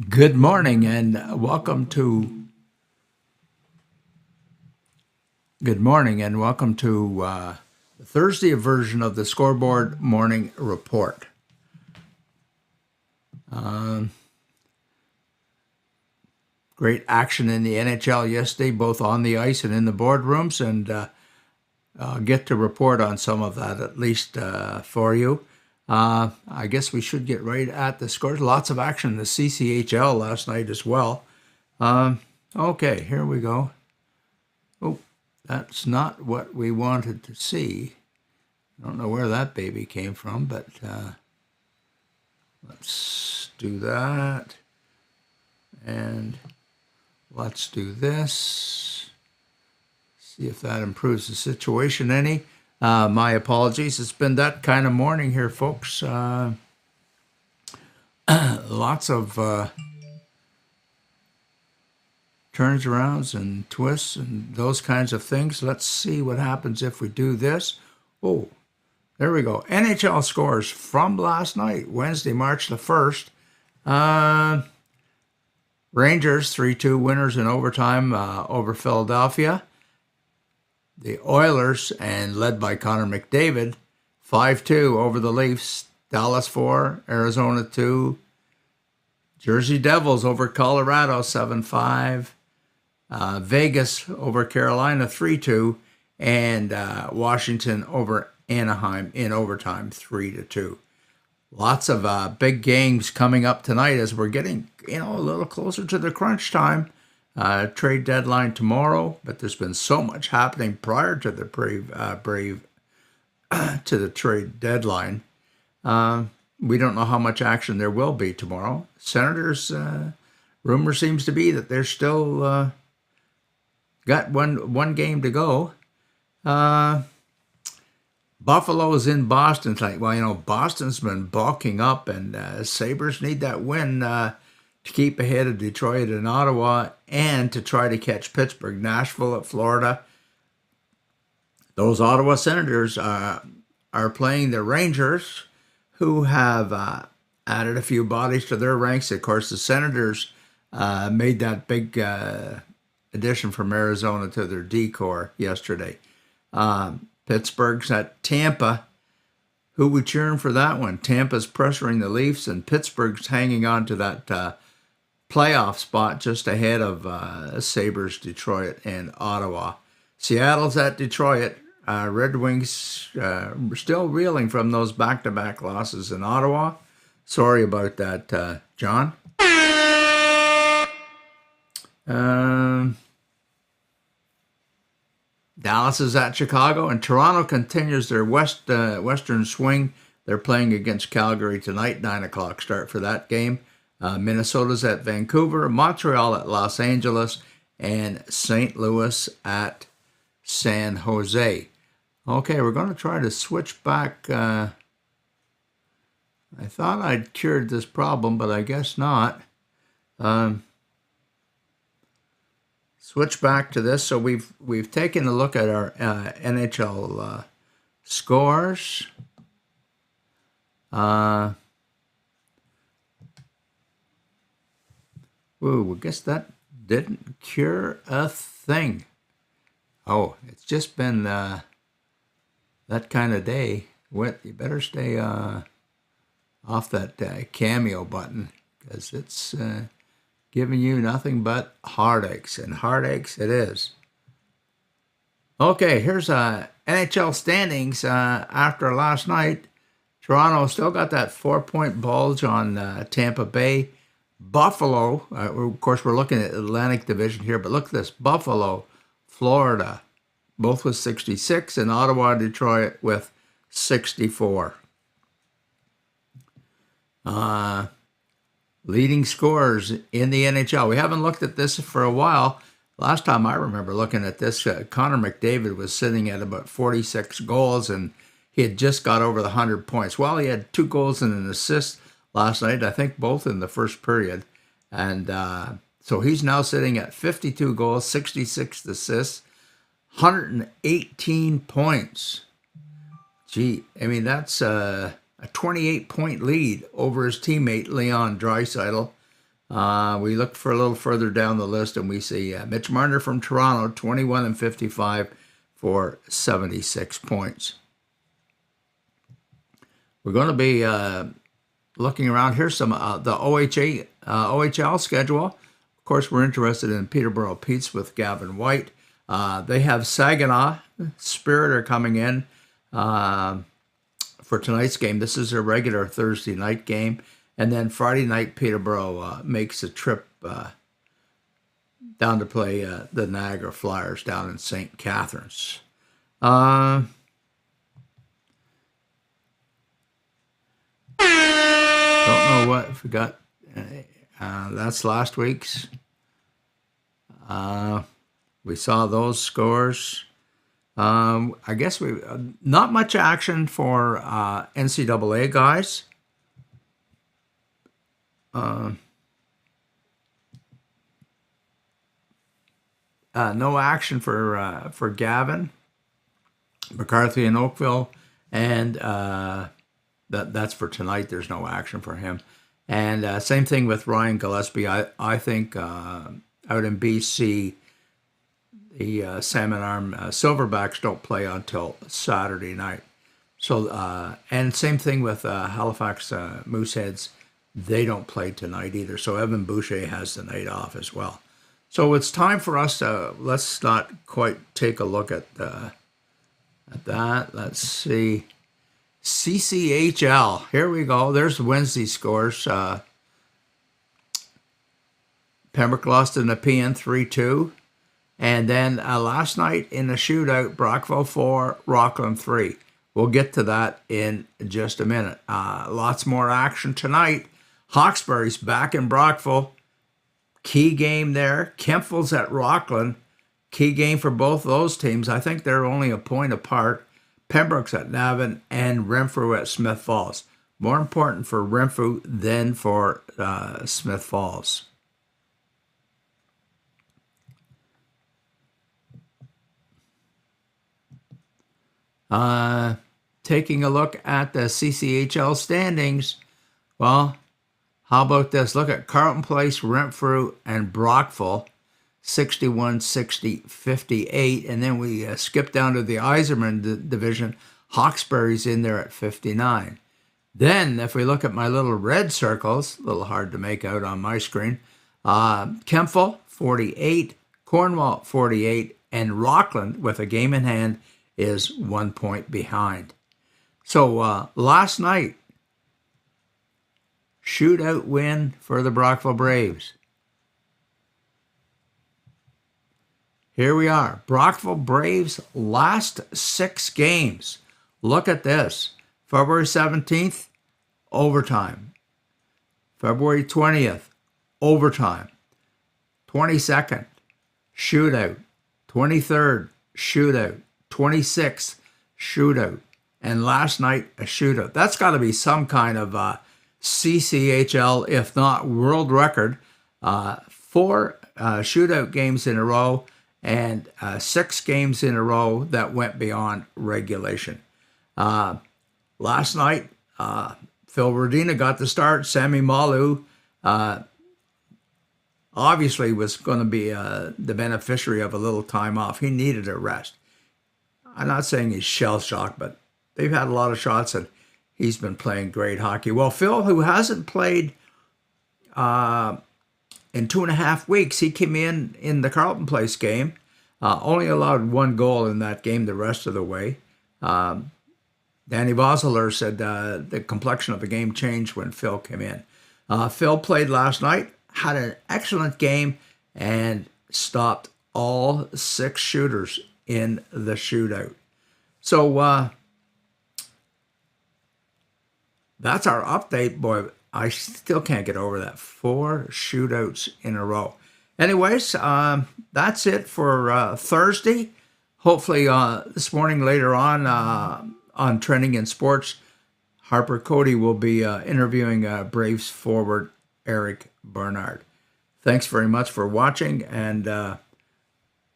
Good morning and welcome to the Thursday version of the Scoreboard Morning Report. Great action in the NHL yesterday, both on the ice and in the boardrooms, and I'll get to report on some of that at least for you. I guess we should get right at the scores. Lots of action in the CCHL last night as well. Okay, here we go. Oh, that's not what we wanted to see. I don't know where that baby came from, but let's do that. And let's do this. See if that improves the situation any. My apologies. It's been that kind of morning here, folks. Lots of turns arounds and twists and those kinds of things. Let's see what happens if we do this. Oh, there we go. NHL scores from last night, Wednesday, March the 1st. Rangers 3-2 winners in overtime over Philadelphia. The Oilers, and led by Connor McDavid, 5-2 over the Leafs. Dallas 4, Arizona 2. Jersey Devils over Colorado 7-5. Vegas over Carolina 3-2. And Washington over Anaheim in overtime 3-2. Lots of big games coming up tonight as we're getting a little closer to the crunch time. Trade deadline tomorrow, but there's been so much happening prior to the to the trade deadline. We don't know how much action there will be tomorrow. Senators, rumor seems to be that they're still got one game to go. Buffalo's in Boston tonight. Well, Boston's been bulking up, and Sabres need that win to keep ahead of Detroit and Ottawa and to try to catch Pittsburgh. Nashville at Florida. Those Ottawa Senators are playing the Rangers, who have added a few bodies to their ranks. Of course, the Senators made that big addition from Arizona to their D-corps yesterday. Pittsburgh's at Tampa. Who we cheering for that one? Tampa's pressuring the Leafs, and Pittsburgh's hanging on to that playoff spot just ahead of Sabres, Detroit, and Ottawa. Seattle's at Detroit. Red Wings still reeling from those back-to-back losses in Ottawa. Sorry about that, John. Dallas is at Chicago, and Toronto continues their western swing. They're playing against Calgary tonight, 9 o'clock start for that game. Minnesota's at Vancouver, Montreal at Los Angeles, and St. Louis at San Jose. Okay, we're going to try to switch back. I thought I'd cured this problem, but I guess not. Switch back to this. So we've taken a look at our NHL scores. I guess that didn't cure a thing. Oh, it's just been that kind of day. You better stay off that cameo button, because it's giving you nothing but heartaches, and heartaches it is. Okay, here's NHL standings after last night. Toronto still got that 4-point bulge on Tampa Bay. Buffalo, of course, we're looking at Atlantic Division here, but look at this. Buffalo, Florida, both with 66, and Ottawa, Detroit with 64. Leading scorers in the NHL. We haven't looked at this for a while. Last time I remember looking at this, Connor McDavid was sitting at about 46 goals, and he had just got over the 100 points. Well, he had 2 goals and an assist last night, I think both in the first period. And so he's now sitting at 52 goals, 66 assists, 118 points. Gee, I mean, that's a 28-point lead over his teammate Leon Draisaitl. We look for a little further down the list, and we see Mitch Marner from Toronto, 21 and 55 for 76 points. We're going to be looking around. Here's some the OHL schedule. Of course, we're interested in Peterborough Petes with Gavin White. They have Saginaw Spirit are coming in for tonight's game. This is a regular Thursday night game. And then Friday night, Peterborough makes a trip down to play the Niagara Flyers down in St. Catharines. Don't know what if we got. That's last week's. We saw those scores. I guess we not much action for NCAA guys. No action for Gavin McCarthy in Oakville, and that's for tonight. There's no action for him, and same thing with Ryan Gillespie. I think out in BC, the Salmon Arm Silverbacks don't play until Saturday night. So and same thing with Halifax Mooseheads. They don't play tonight either. So Evan Boucher has the night off as well. So it's time for us to, let's not quite take a look at that. Let's see. CCHL. Here we go. There's Wednesday scores. Pembroke lost in the PN 3-2. And then last night in the shootout, Brockville 4, Rockland 3. We'll get to that in just a minute. Lots more action tonight. Hawkesbury's back in Brockville. Key game there. Kempville's at Rockland. Key game for both those teams. I think they're only a point apart. Pembroke's at Navan and Renfrew at Smith Falls. More important for Renfrew than for Smith Falls. Taking a look at the CCHL standings. Well, how about this? Look at Carleton Place, Renfrew, and Brockville, 61, 60, 58. And then we skip down to the Iserman division. Hawkesbury's in there at 59. Then, if we look at my little red circles, a little hard to make out on my screen, Kempville, 48, Cornwall, 48, and Rockland, with a game in hand, is 1 point behind. So last night, shootout win for the Brockville Braves. Here we are. Brockville Braves last 6 games. Look at this. February 17th, overtime. February 20th, overtime. 22nd, shootout. 23rd, shootout. 26th, shootout. And last night, a shootout. That's got to be some kind of CCHL, if not world record. 4 shootout games in a row and 6 games in a row that went beyond regulation. Last night, Phil Rodina got the start. Sammy Malu obviously was going to be the beneficiary of a little time off. He needed a rest. I'm not saying he's shell-shocked, but they've had a lot of shots, and he's been playing great hockey. Well, Phil, who hasn't played in 2.5 weeks, he came in the Carleton Place game, only allowed 1 goal in that game the rest of the way. Danny Voseler said the complexion of the game changed when Phil came in. Phil played last night, had an excellent game, and stopped all 6 shooters in the shootout. So that's our update. Boy, I still can't get over that. 4 shootouts in a row. Anyways, that's it for Thursday. Hopefully this morning later on Trending in Sports, Harper Cody will be interviewing Braves forward Eric Bernard. Thanks very much for watching, and